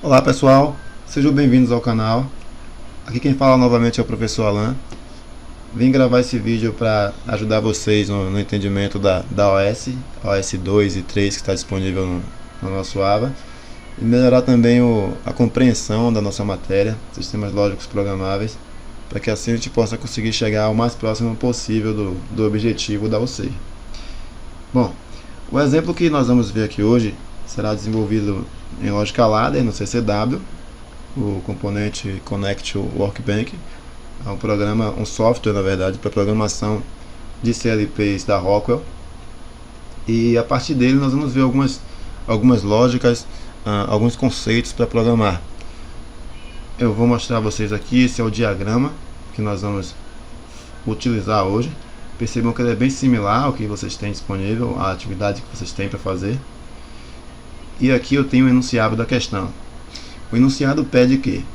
Olá pessoal, sejam bem-vindos ao canal. Aqui quem fala novamente é o professor Alan. Vim gravar esse vídeo para ajudar vocês no entendimento da OS 2 e 3 que está disponível no nosso AVA, e melhorar também a compreensão da nossa matéria, sistemas lógicos programáveis, para que assim a gente possa conseguir chegar o mais próximo possível do objetivo da OCEI. Bom, o exemplo que nós vamos ver aqui hoje será desenvolvido em lógica ladder no CCW, o componente Connect Workbench. É um programa, um software na verdade, para programação de CLPs da Rockwell. E a partir dele nós vamos ver algumas lógicas, alguns conceitos para programar. Eu vou mostrar a vocês aqui, esse é o diagrama que nós vamos utilizar hoje. Percebam que ele é bem similar ao que vocês têm disponível, à atividade que vocês têm para fazer. E aqui eu tenho o enunciado da questão. O enunciado pede que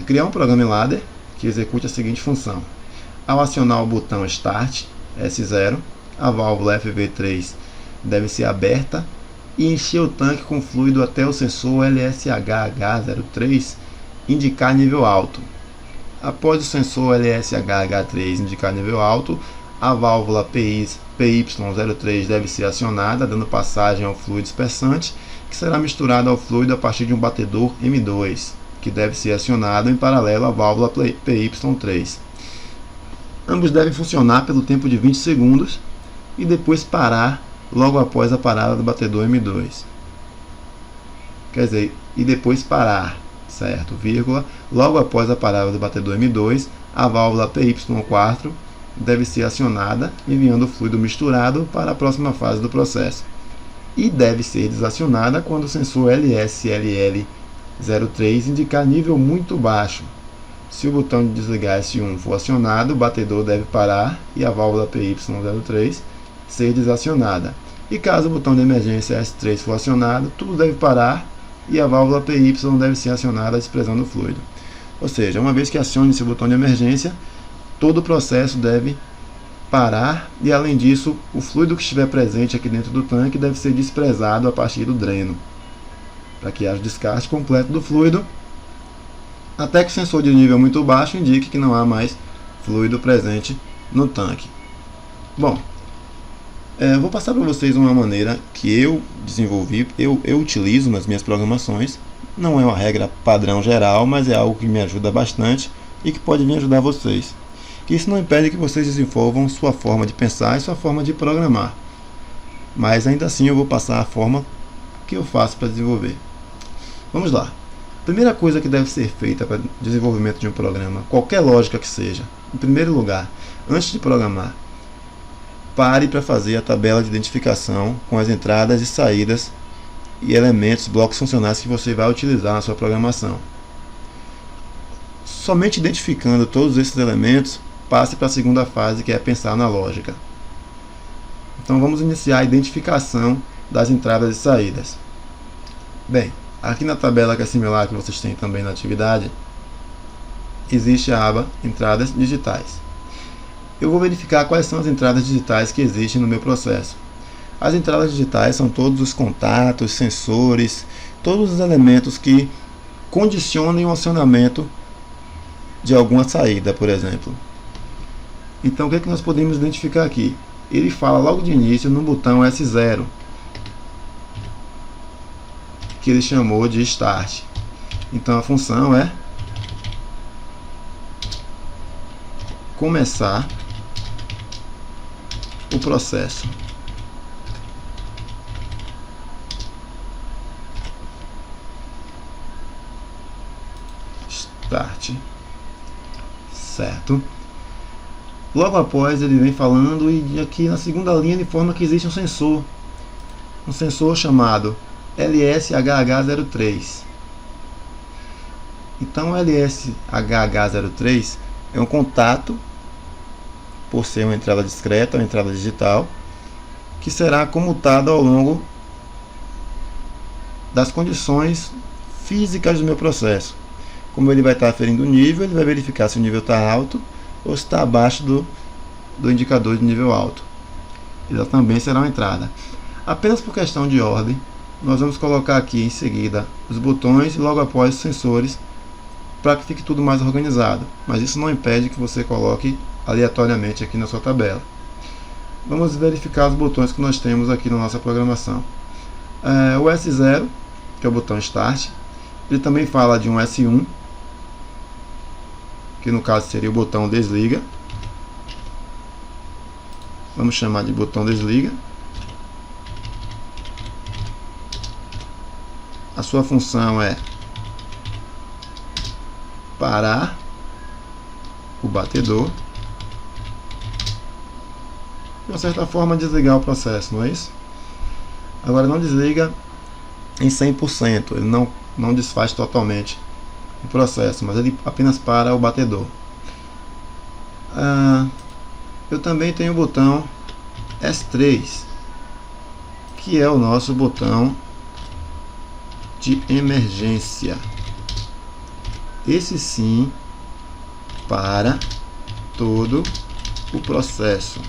criar um programa em ladder que execute a seguinte função. Ao acionar o botão Start S0, a válvula FV3 deve ser aberta e encher o tanque com fluido até o sensor LSHH03 indicar nível alto. Após o sensor LSHH3 indicar nível alto, a válvula PY03 deve ser acionada, dando passagem ao fluido dispersante, que será misturado ao fluido a partir de um batedor M2, que deve ser acionado em paralelo à válvula PY3. Ambos devem funcionar pelo tempo de 20 segundos e depois parar logo após a parada do batedor M2. Quer dizer, e depois parar, certo, vírgula, logo após a parada do batedor M2, a válvula PY4 deve ser acionada, enviando o fluido misturado para a próxima fase do processo. E deve ser desacionada quando o sensor LSLL03 indicar nível muito baixo. Se o botão de desligar S1 for acionado, o batedor deve parar e a válvula PY03 ser desacionada. E caso o botão de emergência S3 for acionado, tudo deve parar e a válvula PY deve ser acionada desprezando o fluido. Ou seja, uma vez que acione esse botão de emergência, todo o processo deve parar e, além disso, o fluido que estiver presente aqui dentro do tanque deve ser desprezado a partir do dreno, para que haja o descarte completo do fluido, até que o sensor de nível muito baixo indique que não há mais fluido presente no tanque. Bom, eu vou passar para vocês uma maneira que eu desenvolvi, eu utilizo nas minhas programações. Não é uma regra padrão geral, mas é algo que me ajuda bastante e que pode vir ajudar vocês. Isso não impede que vocês desenvolvam sua forma de pensar e sua forma de programar, mas ainda assim eu vou passar a forma que eu faço para desenvolver. Vamos lá. Primeira coisa que deve ser feita para o desenvolvimento de um programa, qualquer lógica que seja, em primeiro lugar, antes de programar, pare para fazer a tabela de identificação com as entradas e saídas e elementos, blocos funcionais que você vai utilizar na sua programação. Somente identificando todos esses elementos, passe para a segunda fase, que é pensar na lógica. Então vamos iniciar a identificação das entradas e saídas. Bem, aqui na tabela, que é similar que vocês têm também na atividade, existe a aba Entradas Digitais. Eu vou verificar quais são as entradas digitais que existem no meu processo. As entradas digitais são todos os contatos, sensores, todos os elementos que condicionem o acionamento de alguma saída, por exemplo. Então o que é que nós podemos identificar aqui? Ele fala logo de início no botão S0, que ele chamou de Start. Então a função é começar o processo. Start. Certo? Logo após ele vem falando, e aqui na segunda linha ele informa que existe um sensor chamado LSHH03. Então o LSHH03 é um contato, por ser uma entrada discreta, uma entrada digital, que será comutado ao longo das condições físicas do meu processo. Como ele vai estar aferindo o nível, ele vai verificar se o nível está alto ou se está abaixo do indicador de nível alto. Ela também será uma entrada. Apenas por questão de ordem, nós vamos colocar aqui em seguida os botões e logo após os sensores, para que fique tudo mais organizado, mas isso não impede que você coloque aleatoriamente aqui na sua tabela. Vamos verificar os botões que nós temos aqui na nossa programação. O S0, que é o botão Start, ele também fala de um S1, que no caso seria o botão Desliga. Vamos chamar de botão Desliga. A sua função é parar o batedor, de uma certa forma desligar o processo, não é isso? Agora não desliga em 100%, ele não desfaz totalmente o processo, mas ele apenas para o batedor. Eu também tenho o botão S3, que é o nosso botão de emergência. Esse sim para todo o processo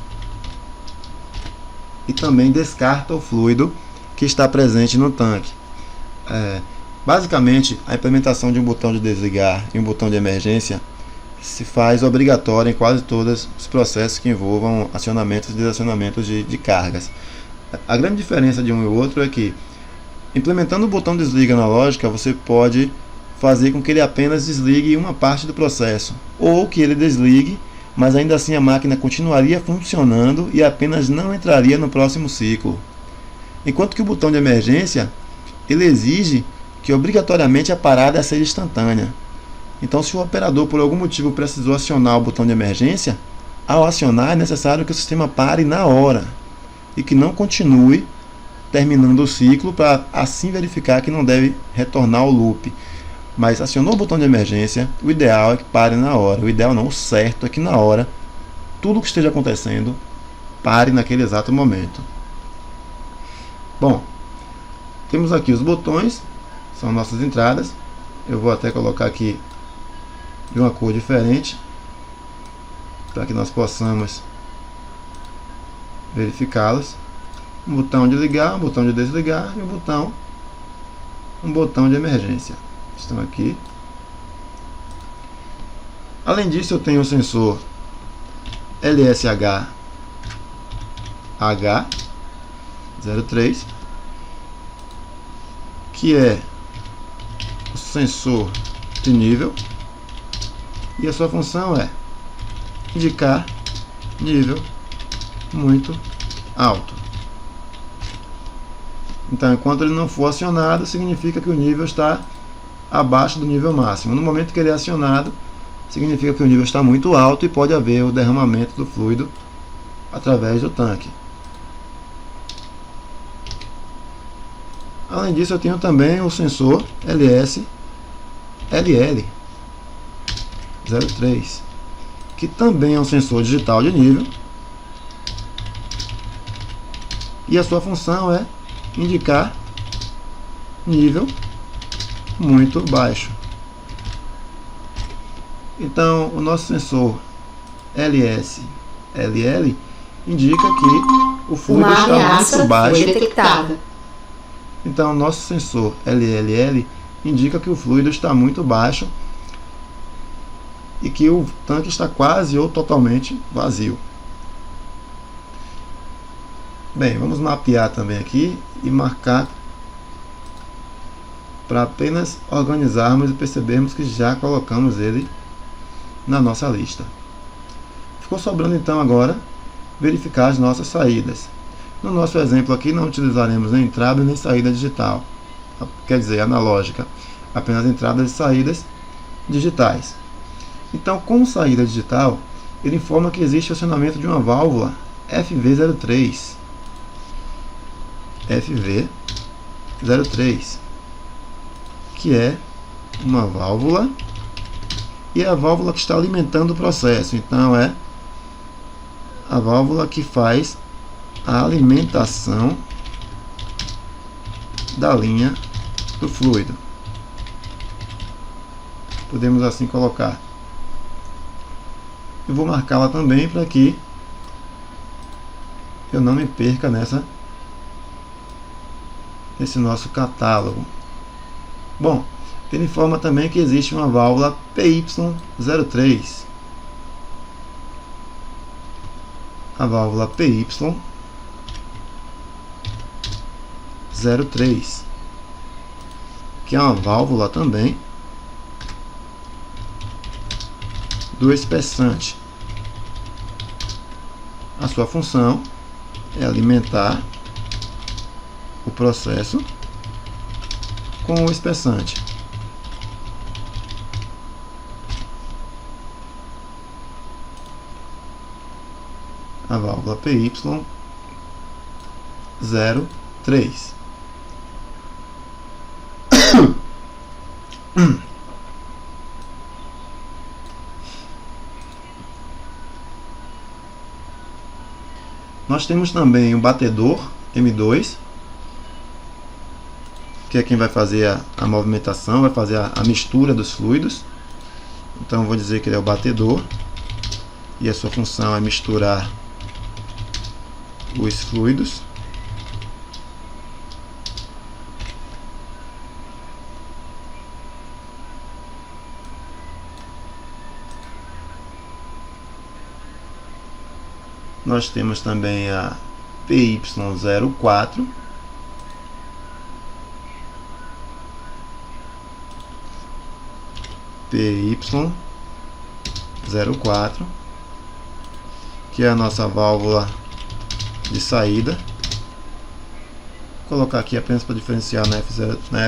e também descarta o fluido que está presente no tanque. Basicamente, a implementação de um botão de desligar e um botão de emergência se faz obrigatória em quase todos os processos que envolvam acionamentos e desacionamentos de cargas. A grande diferença de um e outro é que, implementando o botão desliga na lógica, você pode fazer com que ele apenas desligue uma parte do processo, ou que ele desligue, mas ainda assim a máquina continuaria funcionando e apenas não entraria no próximo ciclo. Enquanto que o botão de emergência, ele exige que obrigatoriamente a parada seja instantânea. Então, se o operador por algum motivo precisou acionar o botão de emergência, ao acionar é necessário que o sistema pare na hora e que não continue terminando o ciclo, para assim verificar que não deve retornar ao loop. Mas acionou o botão de emergência, o ideal é que pare na hora. O ideal não, o certo é que na hora, tudo que esteja acontecendo, pare naquele exato momento. Bom, temos aqui os botões, são nossas entradas. Eu vou até colocar aqui de uma cor diferente, para que nós possamos verificá-las. Um botão de ligar, um botão de desligar e um botão de emergência. Estão aqui. Além disso, eu tenho o sensor LSH H03, que é o sensor de nível, e a sua função é indicar nível muito alto. Então, enquanto ele não for acionado, significa que o nível está abaixo do nível máximo. No momento que ele é acionado, significa que o nível está muito alto e pode haver o derramamento do fluido através do tanque. Além disso, eu tenho também o sensor LS-LL03, que também é um sensor digital de nível, e a sua função é indicar nível muito baixo. Então, o nosso sensor LS-LL indica que o fluido está muito baixo. Então, o nosso sensor LLL indica que o fluido está muito baixo e que o tanque está quase ou totalmente vazio. Bem, vamos mapear também aqui e marcar para apenas organizarmos e percebermos que já colocamos ele na nossa lista. Ficou sobrando então agora verificar as nossas saídas. No nosso exemplo aqui não utilizaremos nem entrada nem saída digital, quer dizer, analógica, apenas entradas e saídas digitais. Então, com saída digital, ele informa que existe o acionamento de uma válvula FV03, que é uma válvula, e é a válvula que está alimentando o processo. Então, é a válvula que faz a alimentação da linha do fluido. Podemos assim colocar. Eu vou marcá-la também para que eu não me perca nesse nosso catálogo. Bom, ele informa também que existe uma válvula PY03. A válvula PY03, que é uma válvula também do espessante. A sua função é alimentar o processo com o espessante. A válvula PY03. Nós temos também o batedor M2, que é quem vai fazer a movimentação, vai fazer a mistura dos fluidos. Então vou dizer que ele é o batedor e a sua função é misturar os fluidos. Nós temos também a PY04, que é a nossa válvula de saída. Vou colocar aqui apenas para diferenciar na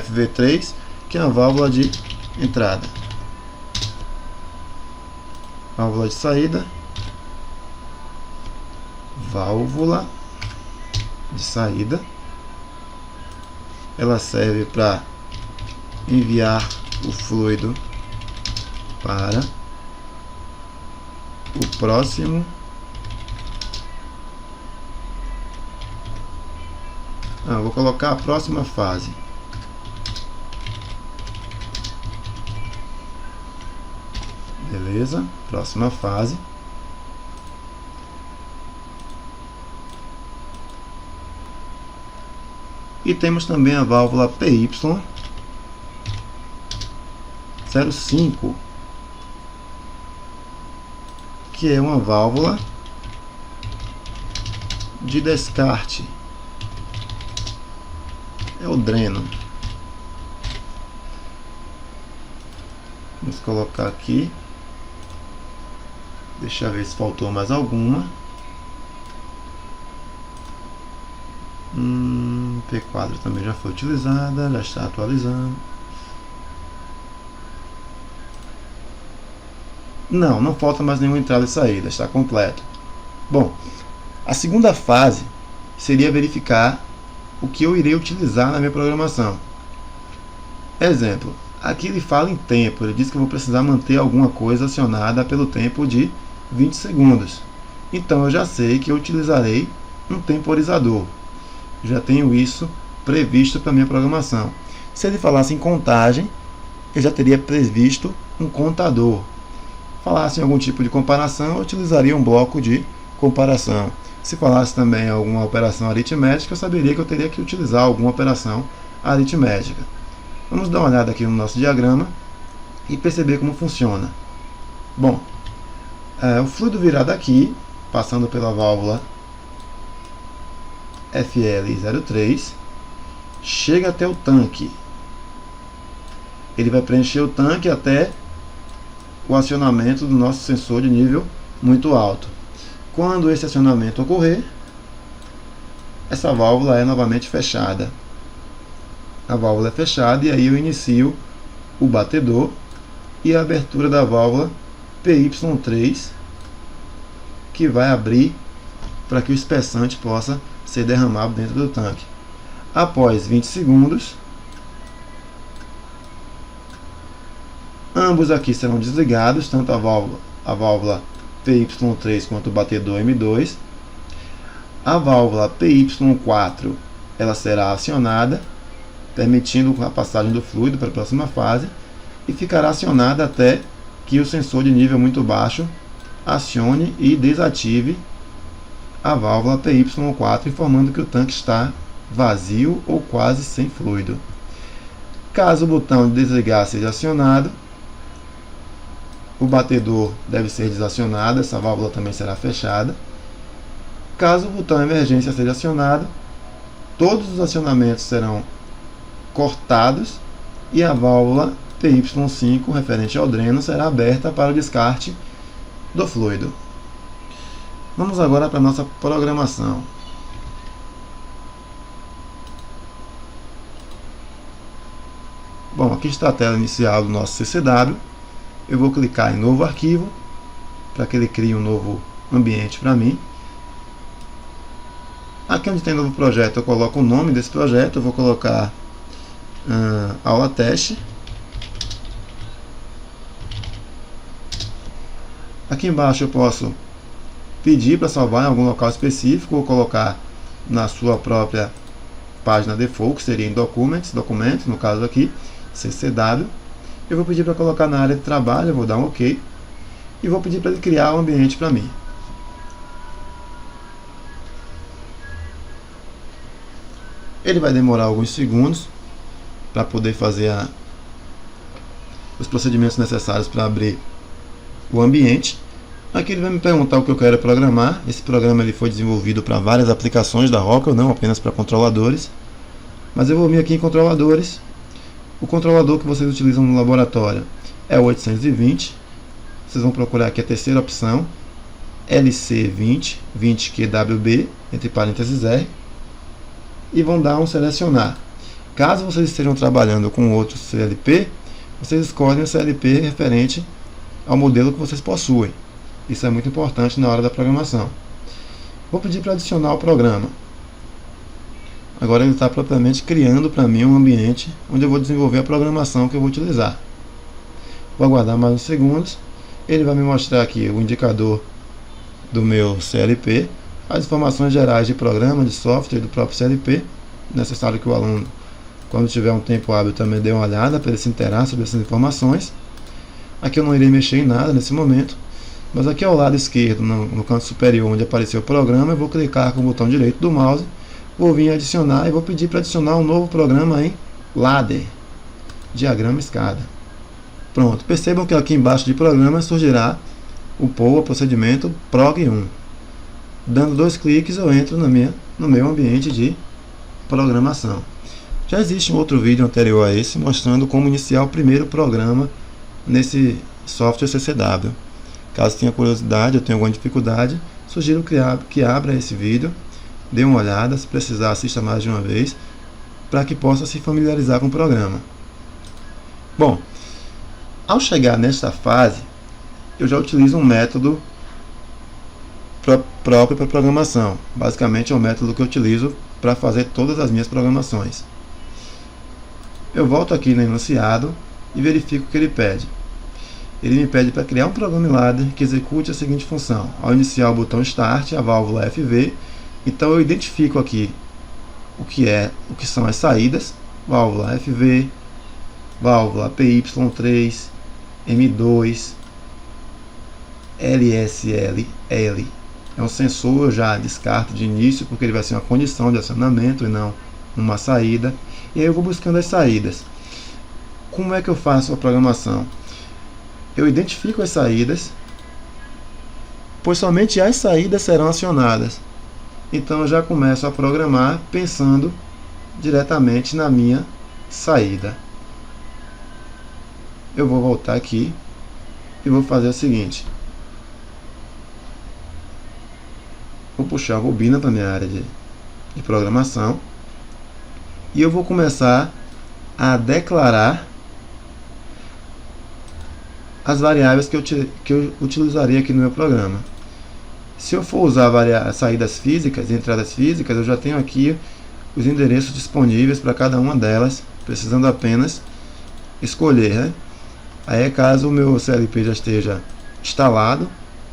FV3, que é a válvula de entrada. Válvula de saída. Válvula de saída. Ela serve para enviar o fluido para o próximo vou colocar a próxima fase. Beleza, próxima fase. E temos também a válvula PY05, que é uma válvula de descarte. É o dreno. Vamos colocar aqui. Deixa eu ver se faltou mais alguma. P4 também já foi utilizada, já está atualizando. Não falta mais nenhuma entrada e saída, está completo. Bom, a segunda fase seria verificar o que eu irei utilizar na minha programação. Exemplo, aqui ele fala em tempo, ele diz que eu vou precisar manter alguma coisa acionada pelo tempo de 20 segundos. Então eu já sei que eu utilizarei um temporizador. Já tenho isso previsto para a minha programação. Se ele falasse em contagem, eu já teria previsto um contador. Falasse em algum tipo de comparação, eu utilizaria um bloco de comparação. Se falasse também em alguma operação aritmética, eu saberia que eu teria que utilizar alguma operação aritmética. Vamos dar uma olhada aqui no nosso diagrama e perceber como funciona. Bom, o fluido virá daqui, passando pela válvula FL03, chega até o tanque. Ele vai preencher o tanque até o acionamento do nosso sensor de nível muito alto. Quando esse acionamento ocorrer, essa válvula é novamente fechada. A válvula é fechada e aí eu inicio o batedor e a abertura da válvula PY3, que vai abrir para que o espessante possa ser derramado dentro do tanque. Após 20 segundos, ambos aqui serão desligados, tanto a válvula PY3 quanto o batedor M2. A válvula PY4 ela será acionada, permitindo a passagem do fluido para a próxima fase, e ficará acionada até que o sensor de nível muito baixo acione e desative a válvula PY4, informando que o tanque está vazio ou quase sem fluido. Caso o botão de desligar seja acionado, o batedor deve ser desacionado, essa válvula também será fechada. Caso o botão emergência seja acionado, todos os acionamentos serão cortados e a válvula PY5 referente ao dreno será aberta para o descarte do fluido. Vamos agora para a nossa programação. Bom, aqui está a tela inicial do nosso CCW. Eu vou clicar em novo arquivo para que ele crie um novo ambiente para mim. Aqui onde tem novo projeto eu coloco o nome desse projeto. Eu vou colocar aula teste. Aqui embaixo eu posso pedir para salvar em algum local específico ou colocar na sua própria página default, que seria em documentos, no caso aqui, CCW. Eu vou pedir para colocar na área de trabalho, eu vou dar um OK e vou pedir para ele criar um ambiente para mim. Ele vai demorar alguns segundos para poder fazer os procedimentos necessários para abrir o ambiente. Aqui ele vai me perguntar o que eu quero programar. Esse programa ele foi desenvolvido para várias aplicações da Rockwell, não apenas para controladores. Mas eu vou vir aqui em controladores. O controlador que vocês utilizam no laboratório é o 820. Vocês vão procurar aqui a terceira opção, LC20, 20QWB, entre parênteses R, e vão dar um selecionar. Caso vocês estejam trabalhando com outro CLP, vocês escolhem o CLP referente ao modelo que vocês possuem. Isso é muito importante na hora da programação. Vou pedir para adicionar o programa. Agora ele está propriamente criando para mim um ambiente onde eu vou desenvolver a programação que eu vou utilizar. Vou aguardar mais uns segundos. Ele vai me mostrar aqui o indicador do meu CLP, as informações gerais de programa, de software do próprio CLP. Necessário que o aluno, quando tiver um tempo hábil, também dê uma olhada para ele se inteirar sobre essas informações. Aqui eu não irei mexer em nada nesse momento, mas aqui ao lado esquerdo, no canto superior onde apareceu o programa, eu vou clicar com o botão direito do mouse, vou vir adicionar e vou pedir para adicionar um novo programa em ladder, diagrama escada. Pronto, percebam que aqui embaixo de programa surgirá o POA, procedimento prog1. Dando 2 cliques eu entro no meu ambiente de programação. Já existe um outro vídeo anterior a esse mostrando como iniciar o primeiro programa nesse software CCW. Caso tenha curiosidade ou tenha alguma dificuldade, sugiro que abra esse vídeo, dê uma olhada, se precisar assista mais de uma vez, para que possa se familiarizar com o programa. Bom, ao chegar nesta fase, eu já utilizo um método próprio para programação. Basicamente é o método que eu utilizo para fazer todas as minhas programações. Eu volto aqui no enunciado e verifico o que ele pede. Ele me pede para criar um programa em ladder que execute a seguinte função. Ao iniciar o botão Start, a válvula FV, então eu identifico aqui o que são as saídas, válvula FV, válvula PY3, M2, LSL, L. É um sensor, eu já descarto de início, porque ele vai ser uma condição de acionamento e não uma saída. E aí eu vou buscando as saídas. Como é que eu faço a programação? Eu identifico as saídas, pois somente as saídas serão acionadas. Então eu já começo a programar pensando diretamente na minha saída. Eu vou voltar aqui e vou fazer o seguinte. Vou puxar a bobina para a minha área de programação e eu vou começar a declarar as variáveis que eu utilizarei aqui no meu programa. Se eu for usar saídas físicas e entradas físicas, eu já tenho aqui os endereços disponíveis para cada uma delas, precisando apenas escolher, né? Aí caso o meu CLP já esteja instalado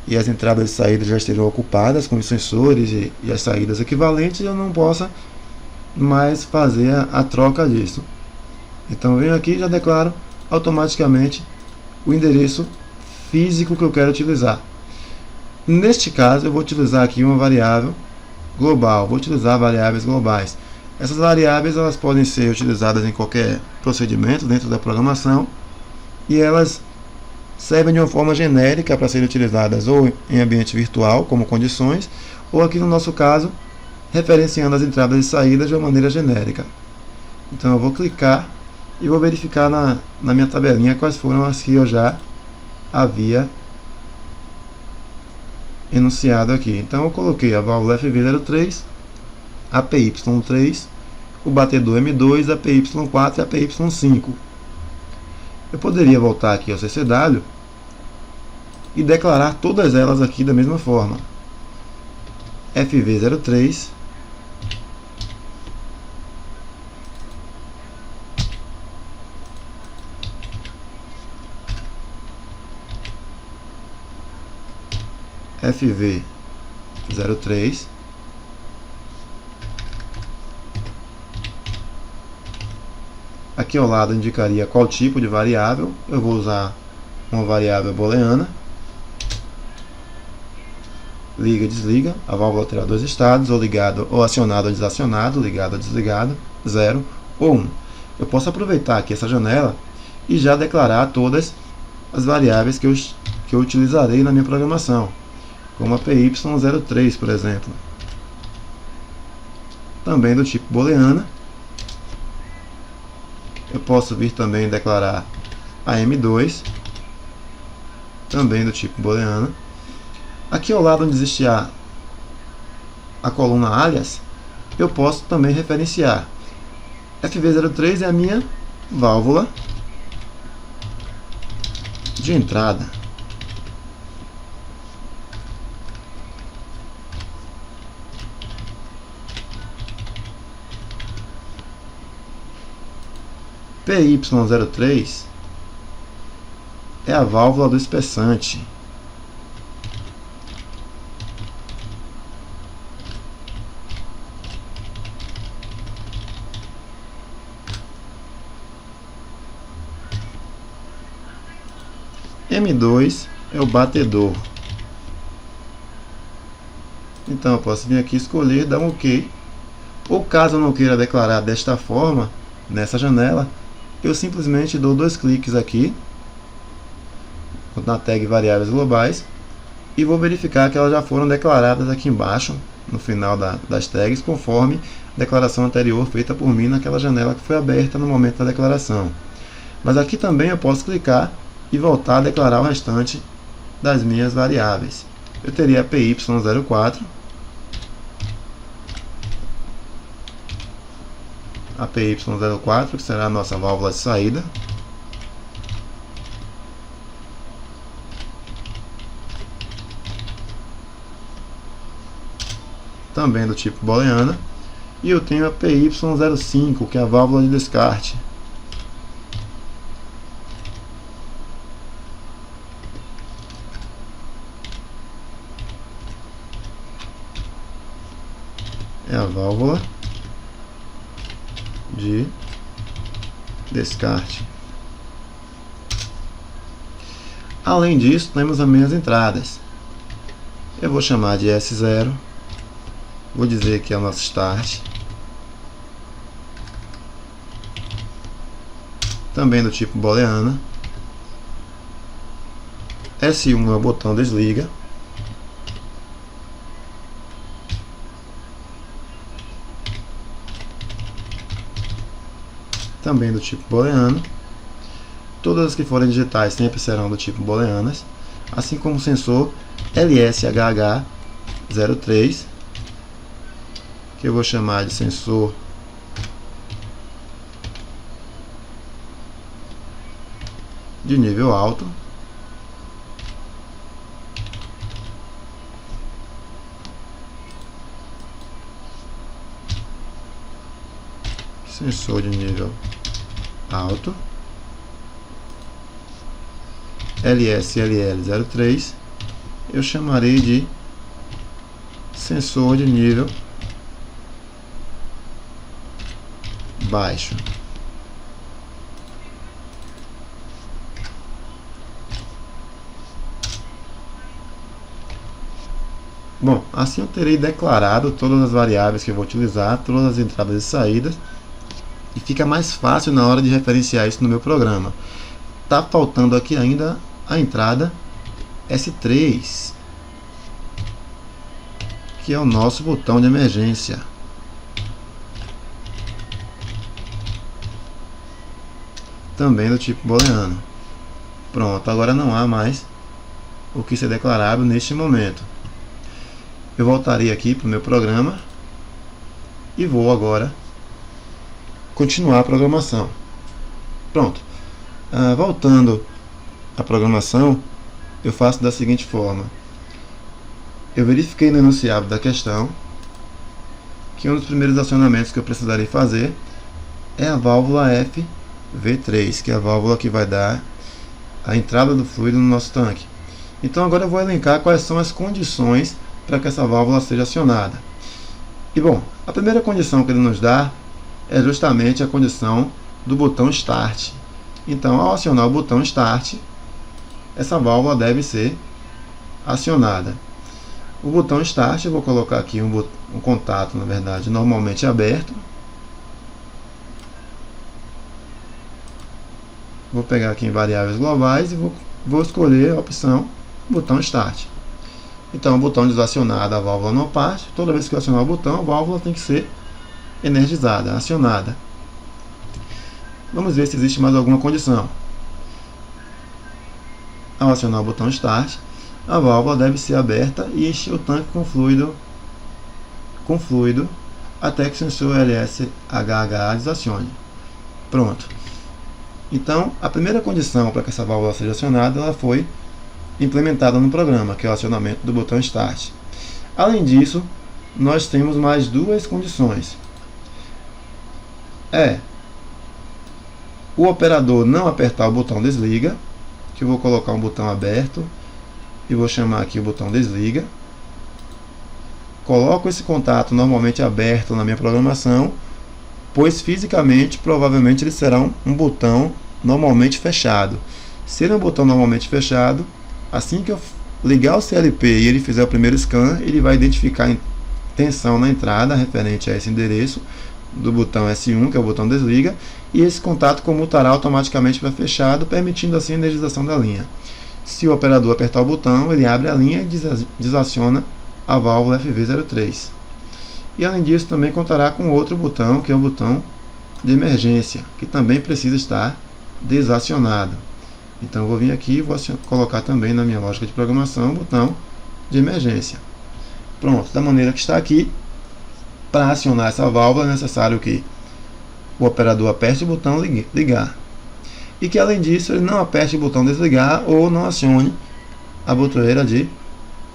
e as entradas e saídas já estejam ocupadas com os sensores e as saídas equivalentes, eu não possa mais fazer a troca disso. Então eu venho aqui e já declaro automaticamente o endereço físico que eu quero utilizar. Neste caso eu vou utilizar aqui uma variável global, vou utilizar variáveis globais. Essas variáveis elas podem ser utilizadas em qualquer procedimento dentro da programação e elas servem de uma forma genérica para serem utilizadas ou em ambiente virtual, como condições, ou aqui no nosso caso, referenciando as entradas e saídas de uma maneira genérica. Então eu vou clicar e vou verificar na minha tabelinha quais foram as que eu já havia enunciado aqui. Então eu coloquei a válvula FV03, a PY3, o batedor M2, a PY4 e a PY5. Eu poderia voltar aqui ao CCW e declarar todas elas aqui da mesma forma. FV03, FV03, aqui ao lado indicaria qual tipo de variável. Eu vou usar uma variável booleana. Liga e desliga, a válvula terá dois estados, ou ligado ou acionado ou desacionado, ligado ou desligado, 0 ou 1. Eu posso aproveitar aqui essa janela e já declarar todas as variáveis que eu utilizarei na minha programação, como a PY03, por exemplo. Também do tipo booleana. Eu posso vir também declarar a M2, também do tipo booleana. Aqui ao lado onde existe a coluna alias, eu posso também referenciar. FV03 é a minha válvula de entrada. PY03 é a válvula do espessante. M2 é o batedor. Então eu posso vir aqui escolher, dar um OK. Ou caso eu não queira declarar desta forma, nessa janela, eu simplesmente dou dois cliques aqui na tag variáveis globais e vou verificar que elas já foram declaradas aqui embaixo, no final das tags, conforme a declaração anterior feita por mim naquela janela que foi aberta no momento da declaração. Mas aqui também eu posso clicar e voltar a declarar o restante das minhas variáveis. Eu teria a PY04, a PY04, que será a nossa válvula de saída, também do tipo booleana, e eu tenho a PY05, que é a válvula de descarte. É a válvula de descarte. Além disso, temos as minhas entradas. Eu vou chamar de S0. Vou dizer que é o nosso start. Também do tipo booleana. S1 é o botão desliga. Também do tipo booleano. Todas as que forem digitais sempre serão do tipo booleanas, assim como o sensor LSHH03, que eu vou chamar de sensor de nível alto. Sensor de nível alto. LSLL03 eu chamarei de sensor de nível baixo. Bom, assim eu terei declarado todas as variáveis que eu vou utilizar, todas as entradas e saídas, e fica mais fácil na hora de referenciar isso no meu programa. Tá faltando aqui ainda a entrada S3, que é o nosso botão de emergência. Também do tipo booleano. Pronto, agora não há mais o que ser declarado neste momento. Eu voltarei aqui para o meu programa e vou agora continuar a programação. Pronto. Voltando à programação, eu faço da seguinte forma. Eu verifiquei no enunciado da questão que um dos primeiros acionamentos que eu precisarei fazer é a válvula FV3, que é a válvula que vai dar a entrada do fluido no nosso tanque. Então agora eu vou elencar quais são as condições para que essa válvula seja acionada. E bom, a primeira condição que ele nos dá é justamente a condição do botão Start. Então, ao acionar o botão Start, essa válvula deve ser acionada. O botão Start, eu vou colocar aqui um contato, na verdade, normalmente aberto. Vou pegar aqui em variáveis globais e vou escolher a opção botão Start. Então, o botão desacionado, a válvula não parte. Toda vez que eu acionar o botão, a válvula tem que ser energizada, acionada. Vamos ver se existe mais alguma condição. Ao acionar o botão Start, a válvula deve ser aberta e encher o tanque com fluido até que o sensor LS-HH desacione. Pronto. Então, a primeira condição para que essa válvula seja acionada, ela foi implementada no programa, que é o acionamento do botão Start. Além disso, nós temos mais duas condições. O operador não apertar o botão desliga, que eu vou colocar um botão aberto e vou chamar aqui o botão desliga. Coloco esse contato normalmente aberto na minha programação, pois fisicamente, provavelmente ele será um botão normalmente fechado. Se ele é um botão normalmente fechado, assim que eu ligar o CLP e ele fizer o primeiro scan, ele vai identificar tensão na entrada referente a esse endereço do botão S1, que é o botão desliga, e esse contato comutará automaticamente para fechado, permitindo assim a energização da linha. Se o operador apertar o botão, ele abre a linha e desaciona a válvula FV03. E além disso, também contará com outro botão, que é o botão de emergência, que também precisa estar desacionado. Então eu vou vir aqui e vou colocar também na minha lógica de programação o botão de emergência. Pronto, da maneira que está aqui. Para acionar essa válvula é necessário que o operador aperte o botão ligar. E que além disso ele não aperte o botão desligar ou não acione a botoeira de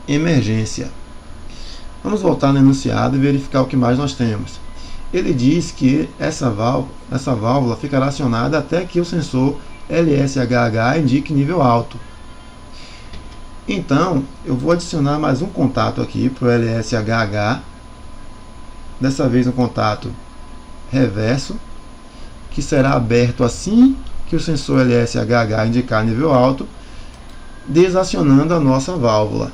emergência. Vamos voltar no enunciado e verificar o que mais nós temos. Ele diz que essa válvula ficará acionada até que o sensor LS-HH indique nível alto. Então, eu vou adicionar mais um contato aqui para o LS-HH. Dessa vez um contato reverso, que será aberto assim que o sensor LS-HH indicar nível alto, desacionando a nossa válvula.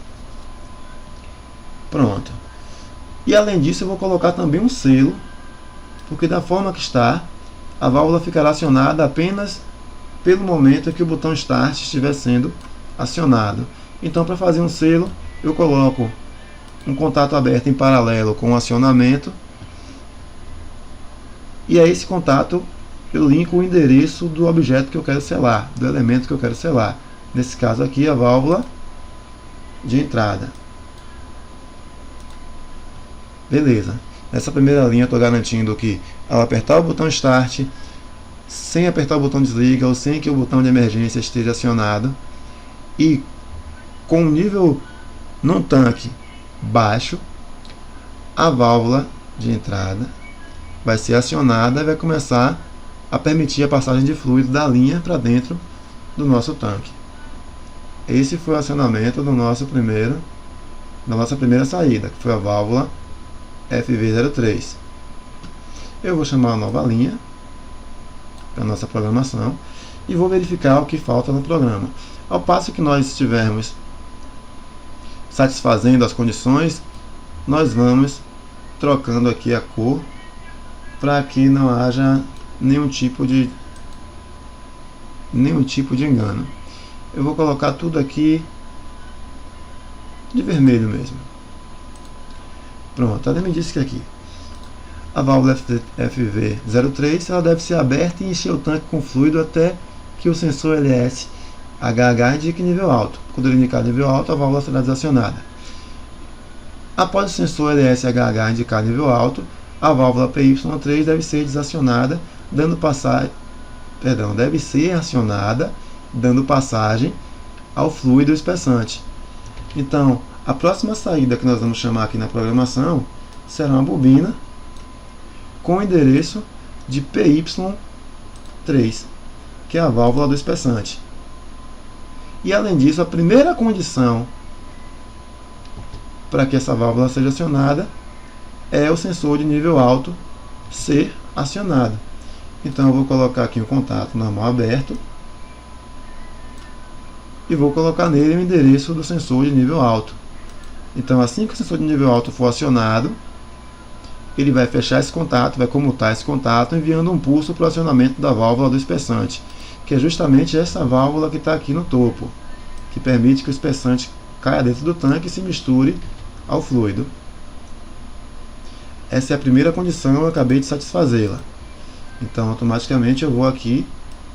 Pronto. E além disso eu vou colocar também um selo, porque da forma que está, a válvula ficará acionada apenas pelo momento que o botão Start estiver sendo acionado. Então, para fazer um selo, eu coloco um contato aberto em paralelo com o acionamento, e a esse contato eu linko o endereço do objeto que eu quero selar, do elemento que eu quero selar. Nesse caso aqui, a válvula de entrada. Beleza. Nessa primeira linha eu estou garantindo que ao apertar o botão Start, sem apertar o botão desliga ou sem que o botão de emergência esteja acionado, e com o nível no tanque baixo, a válvula de entrada vai ser acionada e vai começar a permitir a passagem de fluido da linha para dentro do nosso tanque. Esse foi o acionamento da nossa primeira saída, que foi a válvula FV03. Eu vou chamar uma nova linha para a nossa programação e vou verificar o que falta no programa. Ao passo que nós estivermos satisfazendo as condições, nós vamos trocando aqui a cor para que não haja nenhum tipo de engano. Eu vou colocar tudo aqui de vermelho mesmo. Pronto, ela me disse que aqui a válvula FV03 ela deve ser aberta e encher o tanque com fluido até que o sensor LS HH indique nível alto. Quando ele indicar nível alto, a válvula será desacionada. Após o sensor LS HH indicar nível alto, a válvula PY3 deve ser desacionada, deve ser acionada, dando passagem ao fluido espessante. Então, a próxima saída que nós vamos chamar aqui na programação será uma bobina com o endereço de PY3, que é a válvula do espessante. E além disso, a primeira condição para que essa válvula seja acionada é o sensor de nível alto ser acionado. Então eu vou colocar aqui um contato normal aberto e vou colocar nele o endereço do sensor de nível alto. Então assim que o sensor de nível alto for acionado, ele vai fechar esse contato, vai comutar esse contato, enviando um pulso para o acionamento da válvula do espessante, que é justamente essa válvula que está aqui no topo, que permite que o espessante caia dentro do tanque e se misture ao fluido. Essa é a primeira condição, eu acabei de satisfazê-la. Então automaticamente eu vou aqui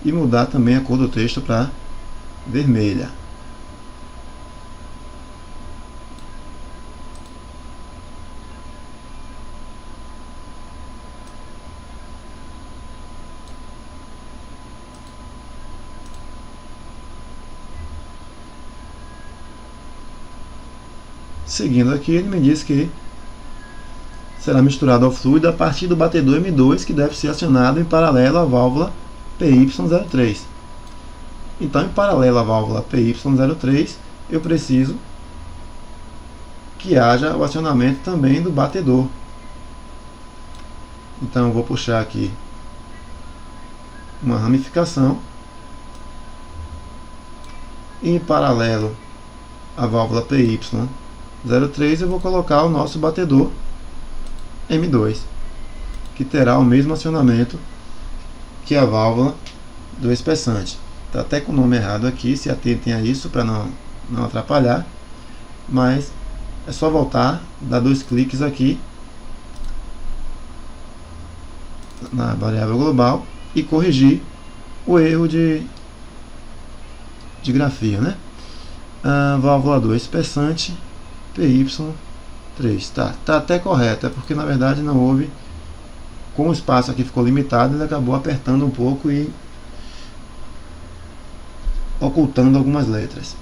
e mudar também a cor do texto para vermelha. Seguindo aqui, ele me diz que será misturado ao fluido a partir do batedor M2, que deve ser acionado em paralelo à válvula PY03. Então, em paralelo à válvula PY03, eu preciso que haja o acionamento também do batedor. Então, eu vou puxar aqui uma ramificação e em paralelo à válvula PY03 eu vou colocar o nosso batedor M2, que terá o mesmo acionamento que a válvula do espessante. Está até com o nome errado aqui, se atentem a isso para não atrapalhar, mas é só voltar, dar 2 cliques aqui na variável global e corrigir o erro de grafia, né? A válvula do espessante PY3, tá até correto, é porque na verdade não houve, como o espaço aqui ficou limitado, ele acabou apertando um pouco e ocultando algumas letras.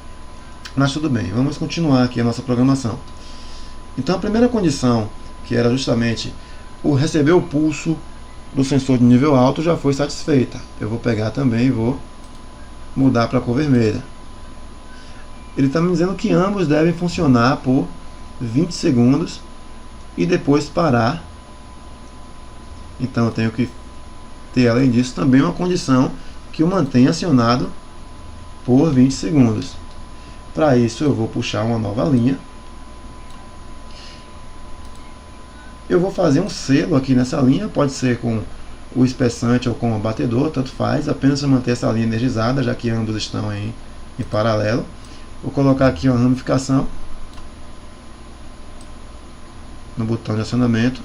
Mas tudo bem, vamos continuar aqui a nossa programação. Então a primeira condição, que era justamente o receber o pulso do sensor de nível alto, já foi satisfeita. Eu vou pegar também e vou mudar para a cor vermelha. Ele está me dizendo que ambos devem funcionar por 20 segundos e depois parar. Então eu tenho que ter, além disso, também uma condição que o mantenha acionado por 20 segundos. Para isso eu vou puxar uma nova linha. Eu vou fazer um selo aqui nessa linha, pode ser com o espessante ou com o batedor, tanto faz, apenas para manter essa linha energizada, já que ambos estão em paralelo. Vou colocar aqui uma ramificação no botão de acionamento,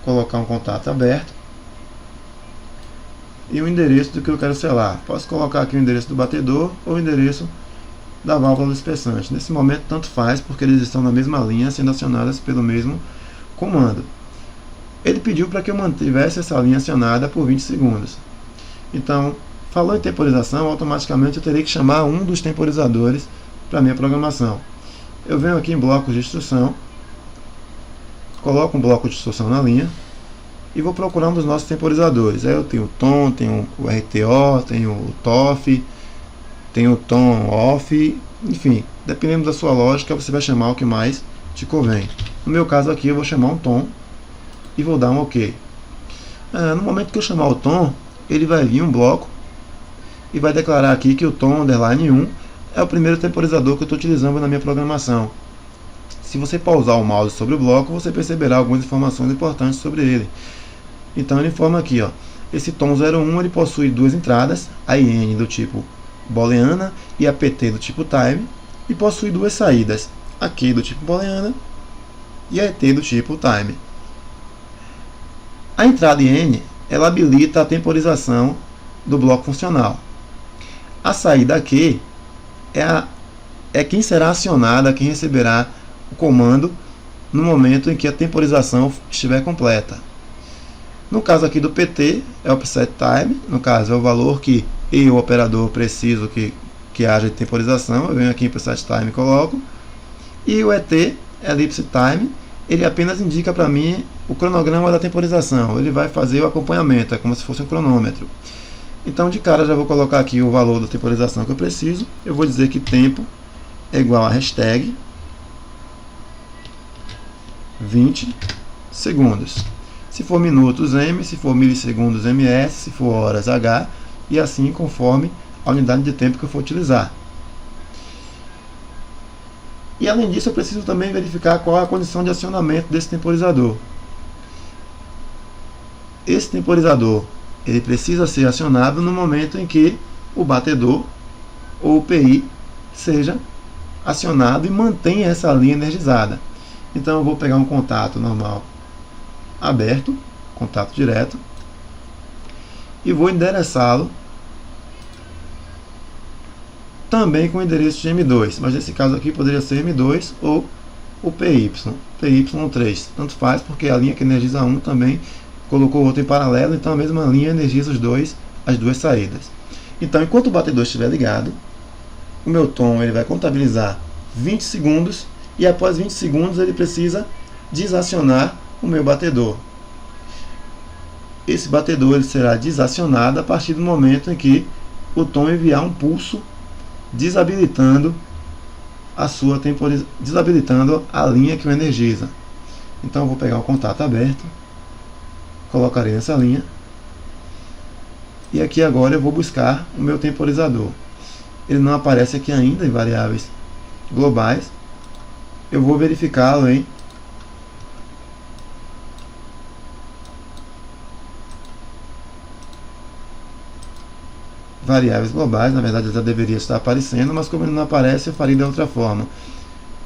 colocar um contato aberto e o endereço do que eu quero selar. Posso colocar aqui o endereço do batedor ou o endereço da válvula do espessante. Nesse momento tanto faz, porque eles estão na mesma linha, sendo acionadas pelo mesmo comando. Ele pediu para que eu mantivesse essa linha acionada por 20 segundos. Então, falou em temporização, automaticamente eu terei que chamar um dos temporizadores para a minha programação. Eu venho aqui em blocos de instrução, coloco um bloco de instrução na linha e vou procurar um dos nossos temporizadores. Aí eu tenho o tom, tenho o RTO, tenho o TOFF, tenho o tom off, enfim, dependendo da sua lógica, você vai chamar o que mais te convém. No meu caso aqui, eu vou chamar um tom e vou dar um OK. No momento que eu chamar o tom, ele vai vir um bloco e vai declarar aqui que o tom underline 1 é o primeiro temporizador que eu estou utilizando na minha programação. Se você pausar o mouse sobre o bloco, você perceberá algumas informações importantes sobre ele. Então ele informa aqui, ó, esse tom 01 ele possui duas entradas, a IN do tipo booleana e a PT do tipo time, e possui duas saídas, a Q do tipo booleana e a ET do tipo time. A entrada IN ela habilita a temporização do bloco funcional. A saída Q é quem será acionada, quem receberá o comando no momento em que a temporização estiver completa. No caso aqui do PT, é o preset time, no caso é o valor que eu, o operador, preciso que haja de temporização. Eu venho aqui em preset time e coloco. E o ET, ellipse time, ele apenas indica para mim o cronograma da temporização. Ele vai fazer o acompanhamento, é como se fosse um cronômetro. Então de cara já vou colocar aqui o valor da temporização que eu preciso. Eu vou dizer que tempo é igual a hashtag 20 segundos. Se for minutos M, se for milissegundos ms, se for horas H, e assim conforme a unidade de tempo que eu for utilizar. E além disso eu preciso também verificar qual é a condição de acionamento desse temporizador. Esse temporizador ele precisa ser acionado no momento em que o batedor ou o PI seja acionado e mantenha essa linha energizada. Então eu vou pegar um contato normal aberto, contato direto, e vou endereçá-lo também com o endereço de M2, mas nesse caso aqui poderia ser M2 ou o PY3, tanto faz, porque a linha que energiza um também colocou outro em paralelo, então a mesma linha energiza as duas saídas. Então enquanto o batedor estiver ligado, o meu tom ele vai contabilizar 20 segundos, e após 20 segundos ele precisa desacionar o meu batedor. Esse batedor ele será desacionado a partir do momento em que o tom enviar um pulso desabilitando desabilitando a linha que o energiza. Então eu vou pegar o contato aberto, colocarei nessa linha, e aqui agora eu vou buscar o meu temporizador. Ele não aparece aqui ainda em variáveis globais. Eu vou verificá-lo em variáveis globais. Na verdade ele já deveria estar aparecendo, mas como ele não aparece, eu farei da outra forma.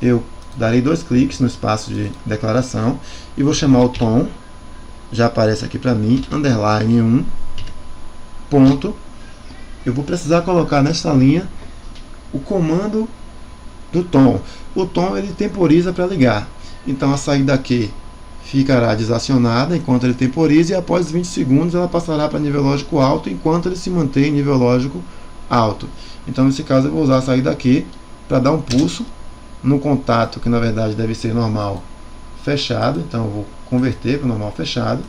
Eu darei 2 cliques no espaço de declaração e vou chamar o tom, já aparece aqui para mim, underline 1, ponto. Eu vou precisar colocar nessa linha o comando do tom. O tom ele temporiza para ligar, então a saída aqui ficará desacionada enquanto ele temporiza, e após 20 segundos ela passará para nível lógico alto enquanto ele se mantém em nível lógico alto. Então nesse caso eu vou usar a saída aqui para dar um pulso no contato, que na verdade deve ser normal fechado, então eu vou converter para o normal fechado,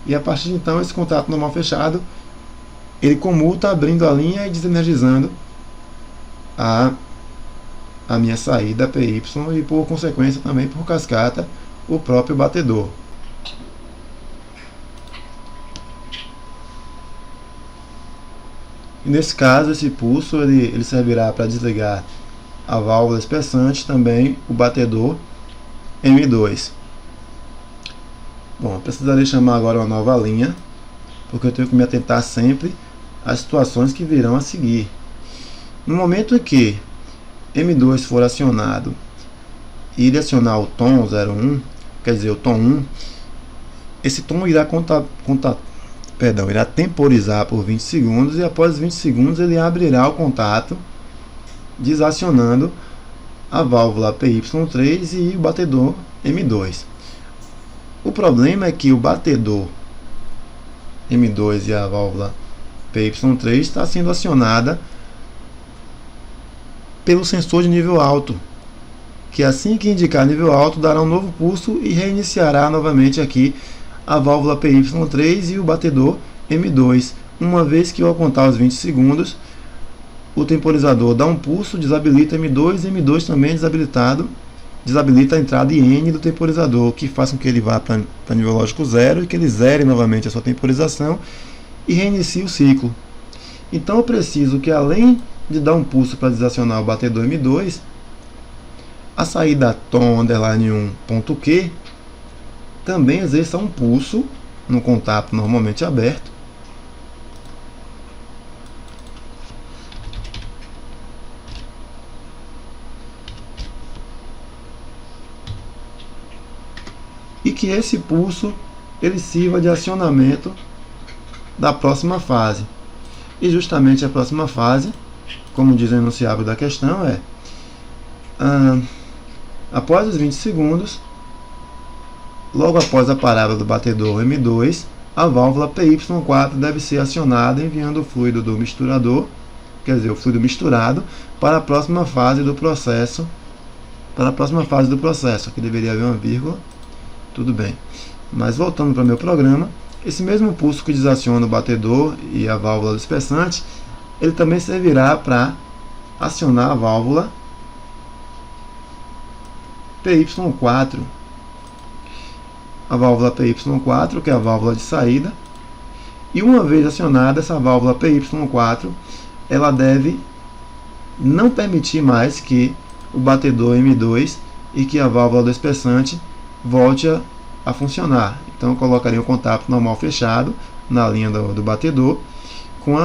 e a partir de então esse contato normal fechado ele comuta abrindo a linha e desenergizando a minha saída PY, e por consequência também por cascata o próprio batedor. E nesse caso esse pulso ele servirá para desligar a válvula espessante, também o batedor M2. Bom, eu precisaria chamar agora uma nova linha, porque eu tenho que me atentar sempre às situações que virão a seguir. No momento em que M2 for acionado e ele acionar o tom 01, quer dizer, o tom 1, esse tom irá irá temporizar por 20 segundos, e após 20 segundos ele abrirá o contato, desacionando a válvula PY3 e o batedor M2. O problema é que o batedor M2 e a válvula PY3 está sendo acionada pelo sensor de nível alto, que assim que indicar nível alto dará um novo pulso e reiniciará novamente aqui a válvula PY3 e o batedor M2. Uma vez que eu contar os 20 segundos, o temporizador dá um pulso, desabilita M2, e M2 também desabilitado, desabilita a entrada IN do temporizador, que faz com que ele vá para nível lógico 0 e que ele zere novamente a sua temporização e reinicie o ciclo. Então eu preciso que, além de dar um pulso para desacionar o batedor M2, a saída tom_1.q também exerça um pulso no contato normalmente aberto, e que esse pulso ele sirva de acionamento da próxima fase. E justamente a próxima fase, como diz o enunciado da questão, é após os 20 segundos, logo após a parada do batedor M2, a válvula PY4 deve ser acionada enviando o fluido do misturador, quer dizer, o fluido misturado, para a próxima fase do processo. Aqui deveria haver uma vírgula, tudo bem. Mas voltando para o meu programa, esse mesmo pulso que desaciona o batedor e a válvula dispersante, ele também servirá para acionar a válvula PY4. A válvula PY4, que é a válvula de saída, e uma vez acionada essa válvula PY4, ela deve não permitir mais que o batedor M2 e que a válvula dispersante volte a funcionar. Então eu colocaria um contato normal fechado na linha do batedor com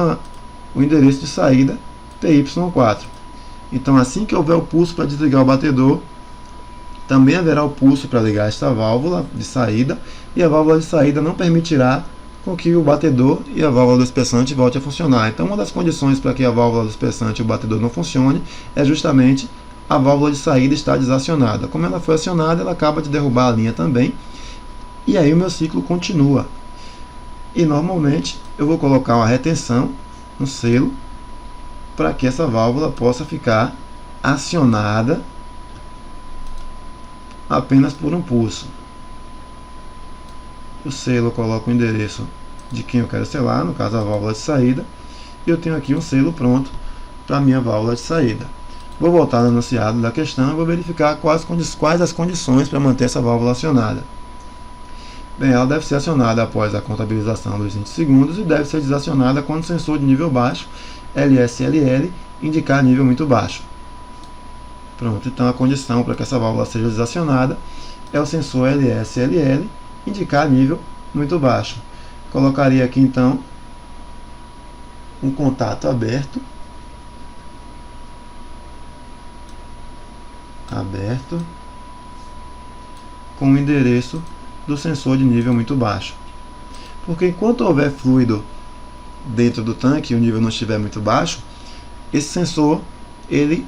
o endereço de saída PY4. Então assim que houver o pulso para desligar o batedor, também haverá o pulso para ligar esta válvula de saída, e a válvula de saída não permitirá com que o batedor e a válvula dispersante volte a funcionar. Então uma das condições para que a válvula dispersante e o batedor não funcione é justamente a válvula de saída estar desacionada. Como ela foi acionada, ela acaba de derrubar a linha também, e aí o meu ciclo continua. E normalmente eu vou colocar uma retenção no selo para que essa válvula possa ficar acionada apenas por um pulso. O selo eu coloco o endereço de quem eu quero selar, no caso a válvula de saída, e eu tenho aqui um selo pronto para a minha válvula de saída. Vou voltar no enunciado da questão e vou verificar quais as condições para manter essa válvula acionada. Bem, ela deve ser acionada após a contabilização dos 20 segundos e deve ser desacionada quando o sensor de nível baixo, LSLL, indicar nível muito baixo. Pronto, então a condição para que essa válvula seja desacionada é o sensor LSLL indicar nível muito baixo. Colocaria aqui então um contato aberto com o endereço do sensor de nível muito baixo. Porque enquanto houver fluido dentro do tanque e o nível não estiver muito baixo, esse sensor ele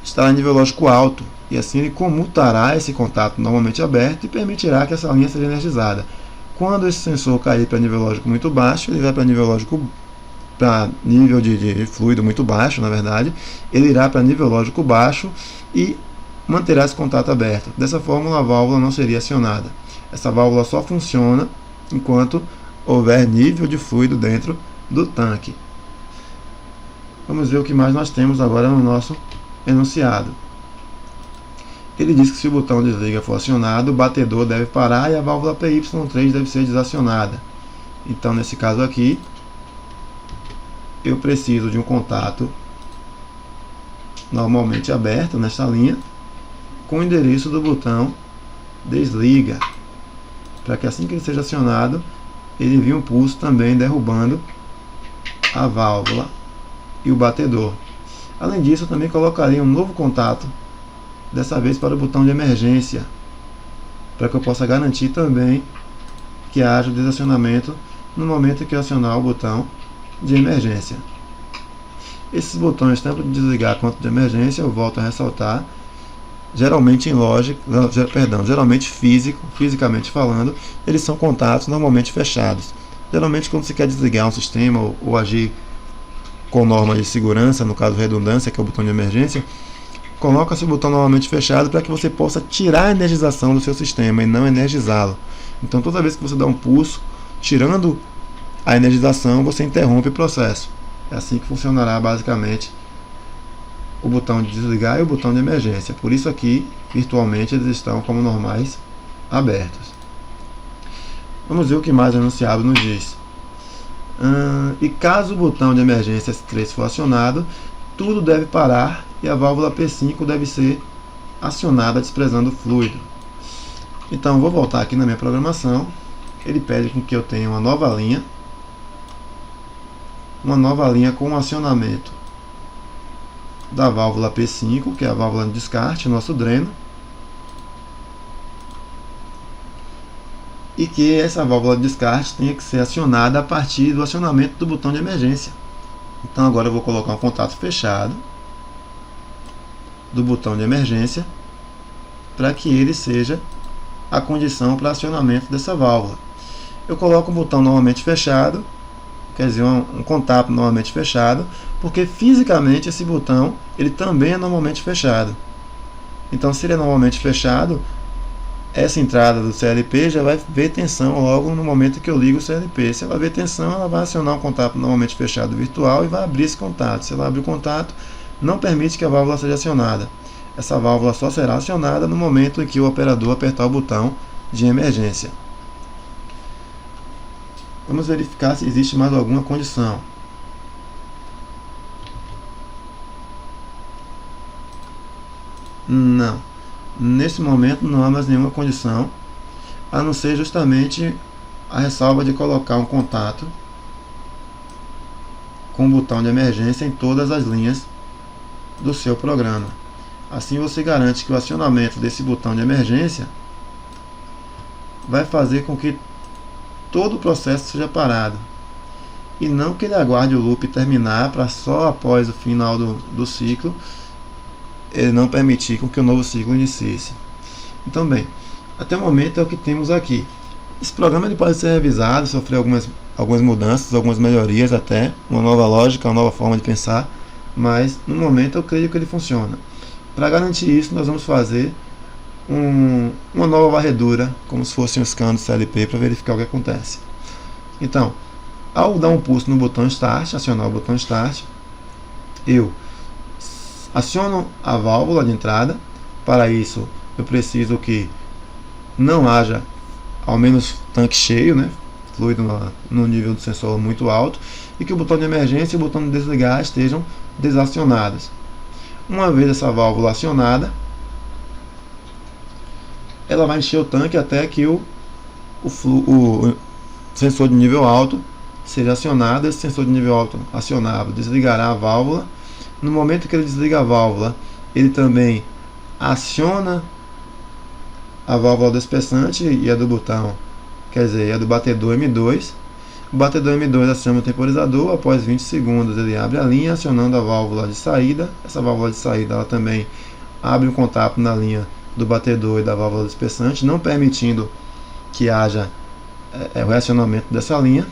estará em nível lógico alto, e assim ele comutará esse contato normalmente aberto e permitirá que essa linha seja energizada. Quando esse sensor cair para nível lógico muito baixo, ele vai para nível de fluido muito baixo, na verdade, ele irá para nível lógico baixo e manterá esse contato aberto. Dessa forma, a válvula não seria acionada. Essa válvula só funciona enquanto houver nível de fluido dentro do tanque. Vamos ver o que mais nós temos agora no nosso enunciado. Ele diz que se o botão desliga for acionado, o batedor deve parar e a válvula PY3 deve ser desacionada. Então, nesse caso aqui, eu preciso de um contato normalmente aberto nesta linha com o endereço do botão desliga, para que assim que ele seja acionado, ele envie um pulso também derrubando a válvula e o batedor. Além disso, eu também colocaria um novo contato, dessa vez para o botão de emergência, para que eu possa garantir também que haja o desacionamento no momento em que eu acionar o botão de emergência. Esses botões, tanto de desligar quanto de emergência, eu volto a ressaltar, geralmente geralmente fisicamente falando, eles são contatos normalmente fechados. Geralmente quando você quer desligar um sistema ou agir com norma de segurança, no caso redundância, que é o botão de emergência, coloca-se o botão normalmente fechado para que você possa tirar a energização do seu sistema e não energizá-lo. Então toda vez que você dá um pulso, tirando a energização, você interrompe o processo. É assim que funcionará basicamente o botão de desligar e o botão de emergência. Por isso aqui, virtualmente, eles estão como normais abertos. Vamos ver o que mais o enunciado nos diz. E caso o botão de emergência S3 for acionado, tudo deve parar e a válvula P5 deve ser acionada desprezando o fluido. Então vou voltar aqui na minha programação. Ele pede com que eu tenha uma nova linha com o acionamento da válvula P5, que é a válvula de descarte, nosso dreno, e que essa válvula de descarte tenha que ser acionada a partir do acionamento do botão de emergência. Então agora eu vou colocar um contato fechado do botão de emergência para que ele seja a condição para acionamento dessa válvula. Eu coloco o botão novamente fechado, quer dizer, um contato normalmente fechado, porque fisicamente esse botão ele também é normalmente fechado. Então, se ele é normalmente fechado, essa entrada do CLP já vai ver tensão logo no momento que eu ligo o CLP. Se ela ver tensão, ela vai acionar um contato normalmente fechado virtual e vai abrir esse contato. Se ela abrir o contato, não permite que a válvula seja acionada. Essa válvula só será acionada no momento em que o operador apertar o botão de emergência. Vamos verificar se existe mais alguma condição. Não. Nesse momento não há mais nenhuma condição, a não ser justamente a ressalva de colocar um contato com o botão de emergência em todas as linhas do seu programa. Assim você garante que o acionamento desse botão de emergência vai fazer com que todo o processo seja parado, e não que ele aguarde o loop terminar para só após o final do ciclo ele não permitir com que o novo ciclo inicie-se. Então, bem, até o momento é o que temos aqui. Esse programa ele pode ser revisado, sofrer algumas mudanças, algumas melhorias, até uma nova lógica, uma nova forma de pensar, mas no momento eu creio que ele funciona. Para garantir isso, nós vamos fazer uma nova varredura, como se fosse um scan do CLP, para verificar o que acontece. Então, ao dar um pulso no botão Start, acionar o botão Start, eu aciono a válvula de entrada. Para isso, eu preciso que não haja, ao menos, tanque cheio, né? Fluido no nível do sensor muito alto, e que o botão de emergência e o botão de desligar estejam desacionados. Uma vez essa válvula acionada, ela vai encher o tanque até que o sensor de nível alto seja acionado. Esse sensor de nível alto acionado desligará a válvula. No momento que ele desliga a válvula, ele também aciona a válvula do espessante e a do botão, quer dizer, a do batedor M2. O batedor M2 aciona o temporizador. Após 20 segundos ele abre a linha, acionando a válvula de saída. Essa válvula de saída ela também abre um contato na linha do batedor e da válvula do espessante, não permitindo que haja o reacionamento dessa linha.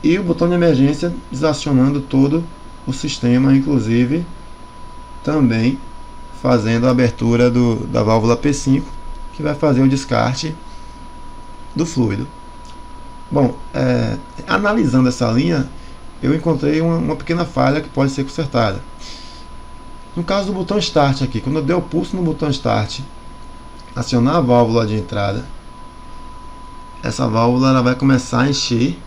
E o botão de emergência desacionando todo o sistema, inclusive também fazendo a abertura da válvula P5, que vai fazer o descarte do fluido. Bom, analisando essa linha, eu encontrei uma pequena falha que pode ser consertada. No caso do botão Start aqui, quando eu der o pulso no botão Start, acionar a válvula de entrada, essa válvula ela vai começar a encher,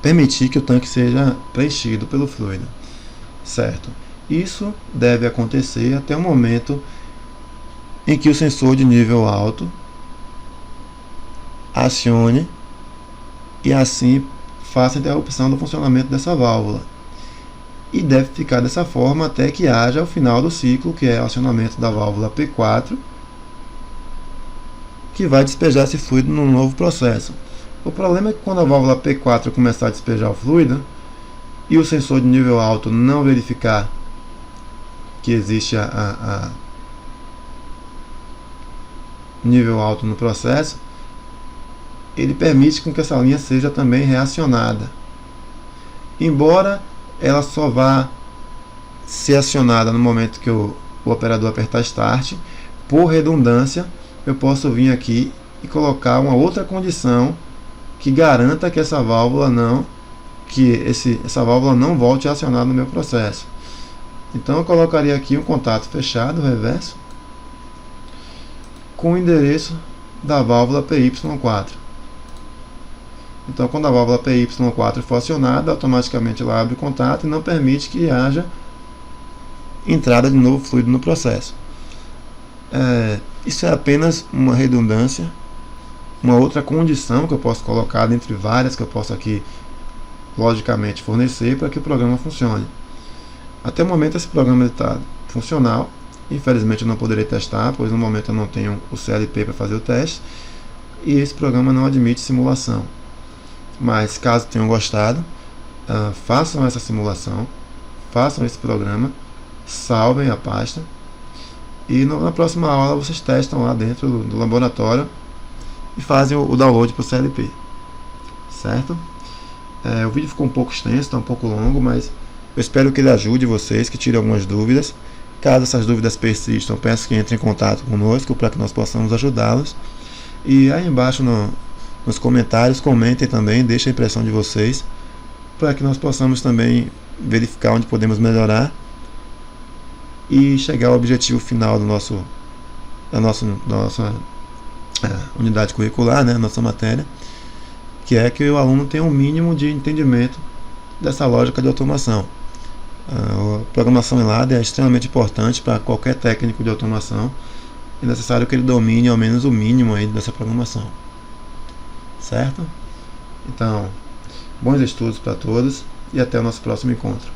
permitir que o tanque seja preenchido pelo fluido, certo? Isso deve acontecer até o momento em que o sensor de nível alto acione e assim faça a interrupção do funcionamento dessa válvula. E deve ficar dessa forma até que haja o final do ciclo, que é o acionamento da válvula P4, que vai despejar esse fluido num novo processo. O problema é que quando a válvula P4 começar a despejar o fluido e o sensor de nível alto não verificar que existe a nível alto no processo, ele permite com que essa linha seja também reacionada. Embora ela só vá ser acionada no momento que o operador apertar Start, por redundância, eu posso vir aqui e colocar uma outra condição que garanta que essa válvula não volte a acionar no meu processo. Então eu colocaria aqui um contato fechado, reverso, com o endereço da válvula PY4. Então, quando a válvula PY4 for acionada, automaticamente ela abre o contato e não permite que haja entrada de novo fluido no processo. Isso é apenas uma redundância, uma outra condição que eu posso colocar dentre várias que eu posso aqui logicamente fornecer para que o programa funcione. Até o momento esse programa está funcional. Infelizmente eu não poderei testar, pois no momento eu não tenho o CLP para fazer o teste e esse programa não admite simulação. Mas caso tenham gostado, façam essa simulação, façam esse programa, salvem a pasta e na próxima aula vocês testam lá dentro do laboratório e fazem o download para o CLP, certo? O vídeo ficou um pouco extenso, está um pouco longo, mas eu espero que ele ajude vocês, que tire algumas dúvidas. Caso essas dúvidas persistam, peço que entrem em contato conosco para que nós possamos ajudá-los. E aí embaixo nos comentários, comentem também, deixem a impressão de vocês, para que nós possamos também verificar onde podemos melhorar e chegar ao objetivo final da nossa unidade curricular, né, nossa matéria, que é que o aluno tenha um mínimo de entendimento dessa lógica de automação. A programação em ladder é extremamente importante para qualquer técnico de automação. É necessário que ele domine ao menos o mínimo aí dessa programação, certo? Então, bons estudos para todos e até o nosso próximo encontro.